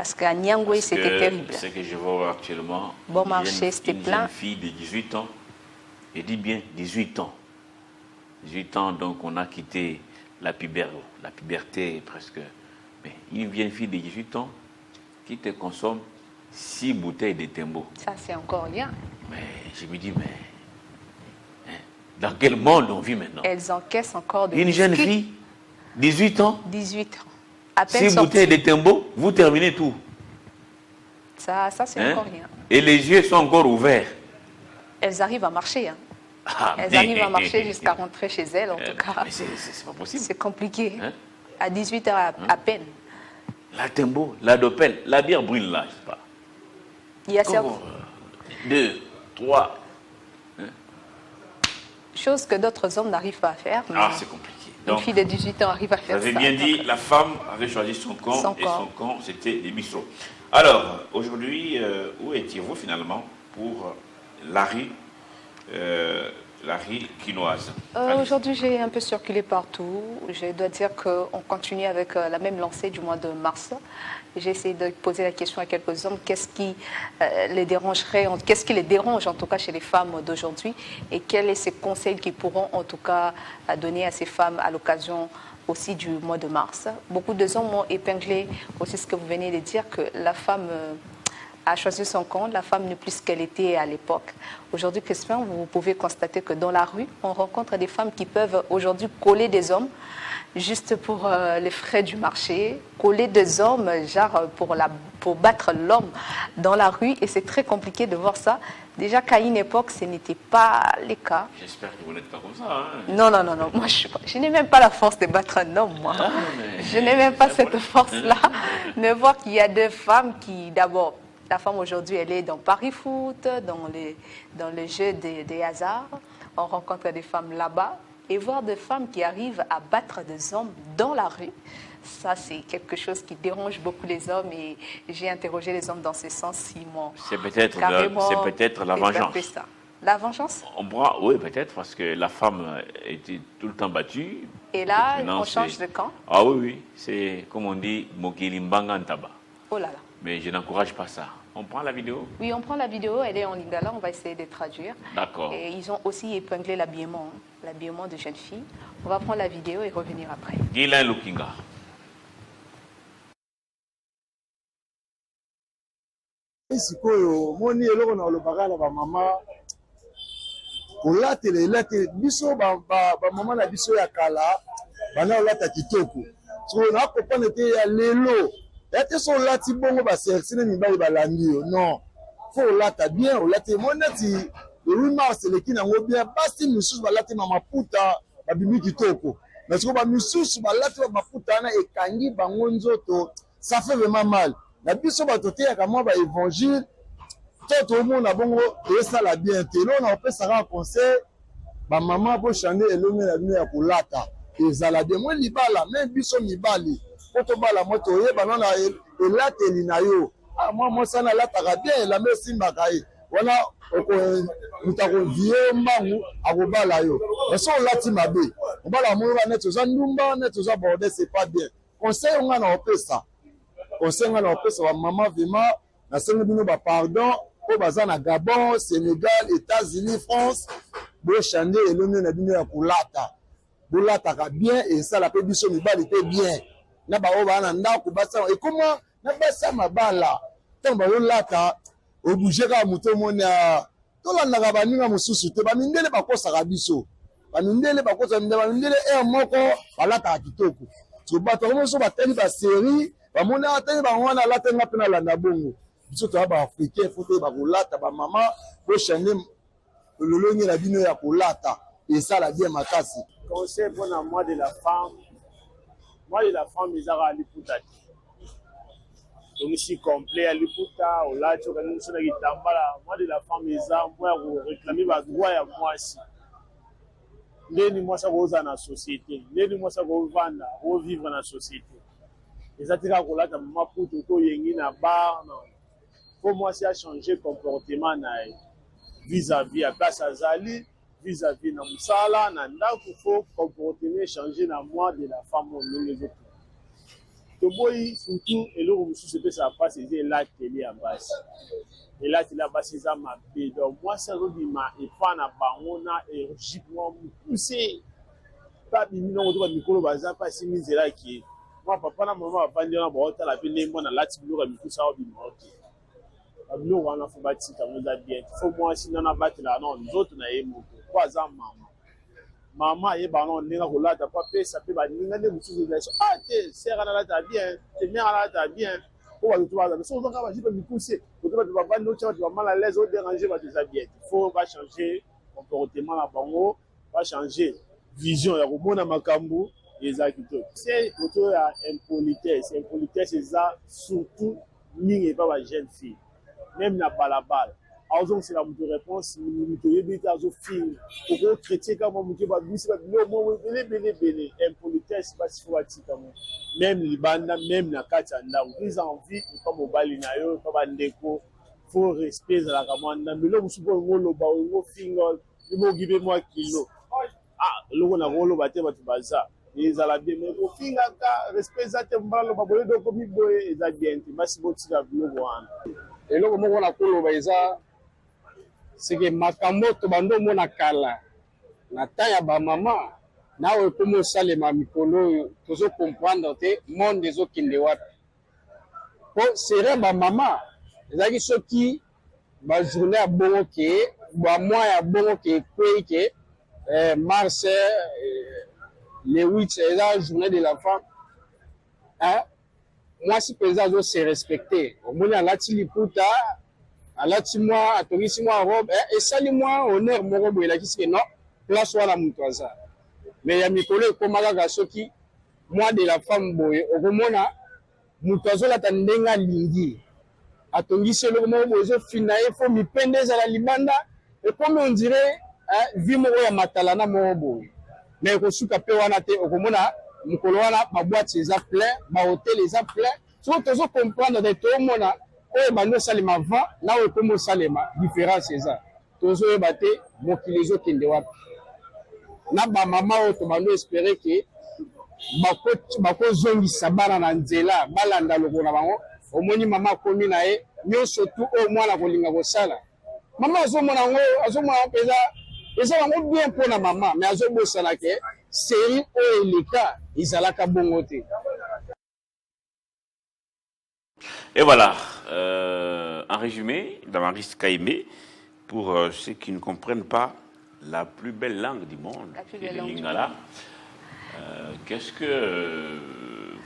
Parce qu'à Nyangwe, c'était terrible. Ce que je vois actuellement, bon marché, c'était plein. Une fille de 18 ans, je dis bien 18 ans. 18 ans, donc on a quitté la puberté presque. Mais une vieille fille de 18 ans qui te consomme 6 bouteilles de Tembo. Ça, c'est encore rien. Mais je me dis, mais dans quel monde on vit maintenant? Elles encaissent encore de une jeune fille, 18 ans, 18 ans. À peine 6 bouteilles de Tembo, vous terminez tout. Ça c'est encore rien. Et les yeux sont encore ouverts. Elles arrivent à marcher. Elles arrivent à marcher jusqu'à rentrer chez elles, en tout cas. Mais c'est pas possible. C'est compliqué. À 18 ans à peine. La Tembo, la Dopel, la bière brûle là, je sais pas. Il y a certaines 2, 3. Choses que d'autres hommes n'arrivent pas à faire. C'est compliqué. Donc, une fille de 18 ans arrive à faire ça. Vous avez bien dit, la femme avait choisi son camp et son camp, c'était les bistrots. Alors, aujourd'hui, où étiez-vous finalement pour la rue quinoise? Aujourd'hui, j'ai un peu circulé partout. Je dois dire qu'on continue avec la même lancée du mois de mars. J'ai essayé de poser la question à quelques hommes, qu'est-ce qui les dérange en tout cas chez les femmes d'aujourd'hui et quels sont ces conseils qu'ils pourront en tout cas donner à ces femmes à l'occasion aussi du mois de mars. Beaucoup de hommes m'ont épinglé aussi ce que vous venez de dire, que la femme a choisi son camp, la femme n'est plus ce qu'elle était à l'époque. Aujourd'hui, Christian, vous pouvez constater que dans la rue, on rencontre des femmes qui peuvent aujourd'hui coller des hommes juste pour les frais du marché, coller des hommes genre pour battre l'homme dans la rue, et c'est très compliqué de voir ça. Déjà qu'à une époque, ce n'était pas le cas. J'espère que vous n'êtes pas comme ça. Non. Moi, je n'ai même pas la force de battre un homme, moi. Je n'ai même pas cette force-là. Mais voir qu'il y a des femmes qui, d'abord, la femme aujourd'hui, elle est dans Paris Foot, dans les jeux des hasards. On rencontre des femmes là-bas. Et voir des femmes qui arrivent à battre des hommes dans la rue, ça c'est quelque chose qui dérange beaucoup les hommes, et j'ai interrogé les hommes dans ce sens. C'est peut-être la vengeance. Ça. La vengeance? Oui, peut-être, parce que la femme était tout le temps battue. Et là, on change de camp? Ah oui, c'est comme on dit, Mokilimbanga Ntaba. Oh là là. Mais je n'encourage pas ça. On prend la vidéo? Oui, on prend la vidéo, elle est en lingala, on va essayer de traduire. D'accord. Et ils ont aussi épinglé l'habillement de jeunes filles. On va prendre la vidéo et revenir après. Dylan Lukinga. Sikoyo moni eloko na olobaka na bamama kolatela biso bamama na biso ya kala bana olata kitoko so nakopana te ya lelo ya te so olati bongo basertine mibali balandi yo non fo olata bien olati mo neti le 8 mars eleki nango bien basi misusu balati na maputa babimi kitoko mais siko bamisusu balati maputa wana ekangi bango nzoto ça fait vraiment mal. Na biso bato te yaka mwa ba évangile to mona bongo esala bien te lo na opesaka conseil ba mama po changer elongi na bino ya kolata ezala bien mo libala même biso mibali po to bala moto yeba na elateli na yo moi sana lataka bien la mesimba kai wana mutako vie mbangu akobala yo eso lati mabe obala mo ba neto za ndumba neto za bordel c'est pas bien conseil nga na opesa conseil nga na opesa ba mama vraiment na sengi bino ba pardon po baza na Gabon, Sénégal, États-Unis, France bo changer elongi na bino ya kolata bolataka bien et ça la pe biso mibali te bien na ba o ba na ndako basa et comment na basa mabala tant ba lata obouger ka muto mona to landaka baninga mosusu te bamindele bakosaka biso bamindele moko balata kitoko so bato mosusu bateli ba série bamona ateli bango wana latenga pe na landa bongo biso to ba africain faut ba kolata ba mama bo changer lolongi na bino ya kolata et ça la bien makasi. Conseil pour la mois de la femme. Moi de la femme ils ont liputa. Donc ici complet à liputa au là tu connais sur la kitambala. Moi de la femme ils ont moi réclamer ba droit ya moi ici. Ndeni moi ça koza na société. Ndeni moi ça ko vanda, ko vivre na société. Ezatika kolata maputo to yengi na bar non. Pour moi c'est à changer comportement na vis-à-vis à place azali vis-à-vis na musala na ndako faut comportement changer na moi de la femme au lieu de toboyi surtout eloko mosusu epesaka mpasi eza elateli ya basi elateli ya basi eza mabe donc mwasi azobima epa na bango na ergique mwa mokuse babimi nongo to bamikolo baza mpasi mizelaki mwa papa na mama bavandi wana baotala mpe ndenge mwana alati biloko ya mikusa abima ote babiloko wana fo batika ngo eza bien fo mwasi nana batelaka na nzoto na ye moko po aza mama ayebaka na ndenge kolata po apesa mpe baninga nde mosusu ezali te sere ana alata bien te mare ana alata bien po bato to baza so ozanga bajipe mikuse koto bato bavandi otya bato bamala lese odérange bato eza bien te fo bachange comportement na bango bachange vision ya komona makambo eza kitoko se koto ya impolitesse eza surtout mingi epa bajeune fille même na balabala azongisela moto réponse moto oyebi te azofinga oko chrétien kaka moke babisi babilo mo ebele impolitesse basi fo batika mo même libanda même na kati ya ndako eza envie epa mobali na yo epa bandeko fo respect ezalaka mwa ndambo eloko mosusu mpo olingo oloba olingo finga imoki mpe mwa kilo eloko na koloba te bato baza ezala bien mais kofingaka respect eza te mbala loba boye dokomi boye eza bien te basi botika biloko wana eloko moko na koloba eza seke makambo tobanda omona kala na temps ya bamama nawe ekomi osalema mikolo oyo tozokomprendre te monde ezokende wapi mpo sere bamama ezalaki soki bajourne ya bongo ke bamwa ya bongo ke ekwei ke mars le 8 eza journée de la femme mwasi mpenza azose respecte omoni alati liputa alati mwa atongisi mwa robe esali mwa honneur moko boye elakisi ke non place wana moto aza mais ya mikolo ekoma kaka soki mwa de la femme boye okomona moto azolata ndenge alingi atongisi eloko moko boye ezofina ye fo mipende ezala libanda ekomi ondire vi moko ya matalana moko boye mais ekosuka mpe wana te okomona mokolo wana babwati eza plein bahotel eza plein soki tozokomprendre te toomona oyo bandi osalema avant na oyo ekomi osalema différence eza tozoyeba te mokili ezokende wapi na bamama oyo tobandi espere ke bakozongisa bana na nzela balanda lokolo na bango omoni mama akomi na ye nyonso tu oyo mwana kolinga kosala mama azomona yango mpenza eza bango bien mpo na mama mais azobosana ke série oyo eleka ezalaka bongo te. Et voilà, en résumé, Damaris Kaïmé, pour ceux qui ne comprennent pas la plus belle langue du monde, le lingala, qu'est-ce que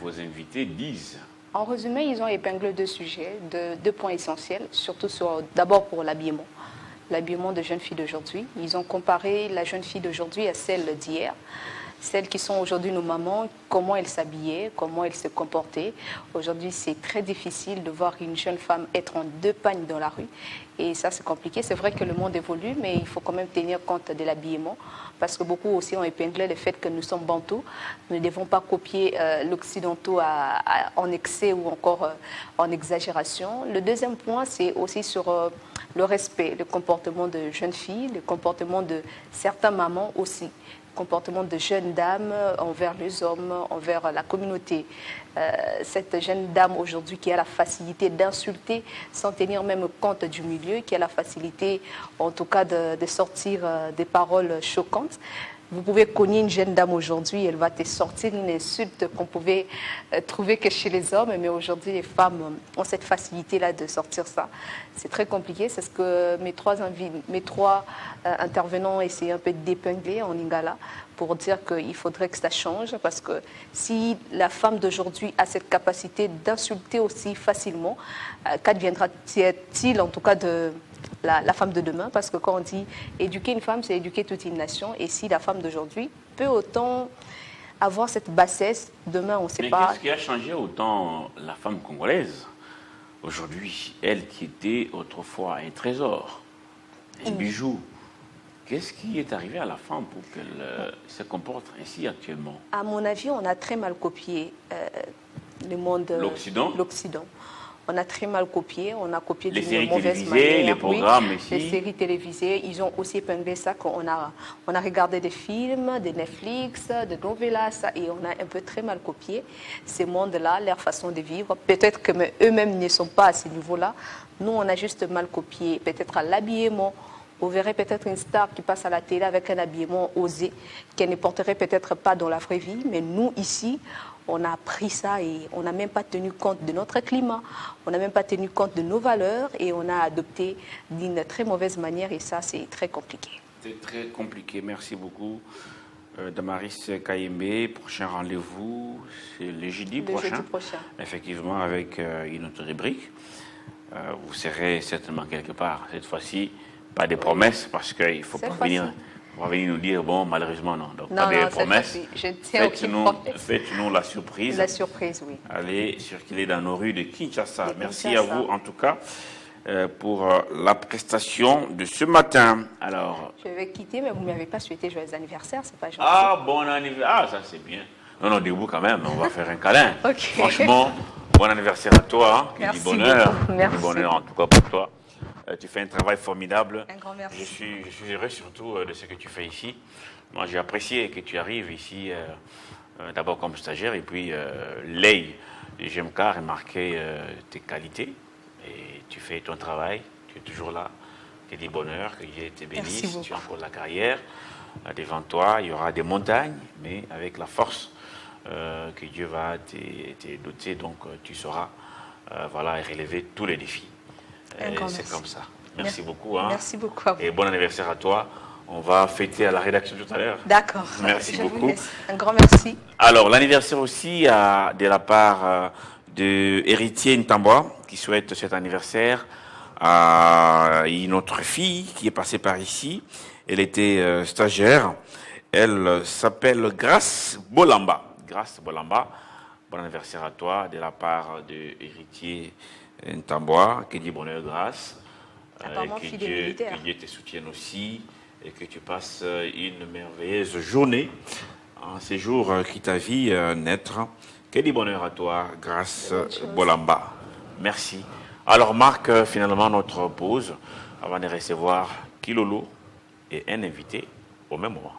vos invités disent? En résumé, ils ont épinglé deux sujets, deux points essentiels, surtout d'abord pour l'habillement de jeunes filles d'aujourd'hui. Ils ont comparé la jeune fille d'aujourd'hui à celle d'hier. Celles qui sont aujourd'hui nos mamans, comment elles s'habillaient, comment elles se comportaient. Aujourd'hui, c'est très difficile de voir une jeune femme être en deux pagnes dans la rue. Et ça, c'est compliqué. C'est vrai que le monde évolue, mais il faut quand même tenir compte de l'habillement. Parce que beaucoup aussi ont épinglé le fait que nous sommes bantous. Nous ne devons pas copier l'occidentaux en excès ou encore en exagération. Le deuxième point, c'est aussi sur le respect, le comportement de jeunes filles, le comportement de certaines mamans aussi. Comportement de jeunes dames envers les hommes, envers la communauté. Cette jeune dame aujourd'hui qui a la facilité d'insulter sans tenir même compte du milieu, qui a la facilité en tout cas de sortir des paroles choquantes. Vous pouvez cogner une jeune dame aujourd'hui, elle va te sortir une insulte qu'on pouvait trouver que chez les hommes, mais aujourd'hui les femmes ont cette facilité-là de sortir ça. C'est très compliqué, c'est ce que mes trois intervenants essayaient un peu d'épingler en lingala pour dire qu'il faudrait que ça change, parce que si la femme d'aujourd'hui a cette capacité d'insulter aussi facilement, qu'adviendra-t-il en tout cas de la femme de demain? Parce que quand on dit éduquer une femme, c'est éduquer toute une nation. Et si la femme d'aujourd'hui peut autant avoir cette bassesse, demain on ne sait pas. Qu'est-ce qui a changé autant la femme congolaise aujourd'hui, elle qui était autrefois un trésor, un bijou? Qu'est-ce qui est arrivé à la femme pour qu'elle se comporte ainsi actuellement? À mon avis, on a très mal copié le monde, l'Occident. On a très mal copié, on a copié Les d'une séries mauvaise télévisées, manière. les programmes oui, aussi. les séries télévisées, ils ont aussi épinglé ça qu'on on a regardé des films, des Netflix, des novellas, et on a un peu très mal copié ces mondes-là, leur façon de vivre. Peut-être que eux-mêmes ne sont pas à ce niveau-là. Nous, on a juste mal copié, peut-être à l'habillement. Vous verrez peut-être une star qui passe à la télé avec un habillement osé, qu'elle ne porterait peut-être pas dans la vraie vie, mais nous, ici, on a pris ça et on n'a même pas tenu compte de notre climat, on n'a même pas tenu compte de nos valeurs et on a adopté d'une très mauvaise manière et ça, c'est très compliqué. C'est très compliqué. Merci beaucoup, Damaris Kayembe. Prochain rendez-vous, c'est le jeudi prochain. Effectivement, avec une autre rubrique. Vous serez certainement quelque part. Cette fois-ci, pas des promesses, parce qu'il ne faut pas venir nous dire, bon, malheureusement, non. Donc, pas des promesses. Faites-nous la surprise. La surprise, oui. Allez circuler dans nos rues de Kinshasa. Merci à vous, en tout cas, pour la prestation de ce matin. Alors, je vais quitter, mais vous ne m'avez pas souhaité joyeux anniversaire, c'est pas gentil. Ah, bon anniversaire. Ah, ça, c'est bien. Non, debout quand même, on va faire un câlin. Okay. Franchement, bon anniversaire à toi. Hein, merci du bonheur. beaucoup. Merci. Du bonheur, en tout cas, pour toi. Tu fais un travail formidable. Un grand merci. Je suis heureux surtout de ce que tu fais ici. Moi, j'ai apprécié que tu arrives ici, d'abord comme stagiaire, et puis l'œil de GMK a remarqué tes qualités. Et tu fais ton travail, tu es toujours là. Tu dis bonheur, que Dieu te bénisse. Tu as encore la carrière. Devant toi, il y aura des montagnes, mais avec la force que Dieu va te doter, donc tu sauras relever tous les défis. C'est comme ça. Merci beaucoup. Hein. Merci beaucoup à vous. Et bon anniversaire à toi. On va fêter à la rédaction tout à l'heure. D'accord. Merci beaucoup. Un grand merci. Alors, l'anniversaire aussi de la part de Héritier Ntambwa, qui souhaite cet anniversaire à une autre fille qui est passée par ici. Elle était stagiaire. Elle s'appelle Grace Bolamba. Grace Bolamba, bon anniversaire à toi de la part de Héritier Ntambwa, que Dieu bonheur, grâce, que Dieu te soutienne aussi et que tu passes une merveilleuse journée en ces jours qui t'a vu naître. Que Dieu bonheur à toi, Grace Bolamba. Merci. Alors Marc, finalement notre pause avant de recevoir Kilolo et un invité au même moment.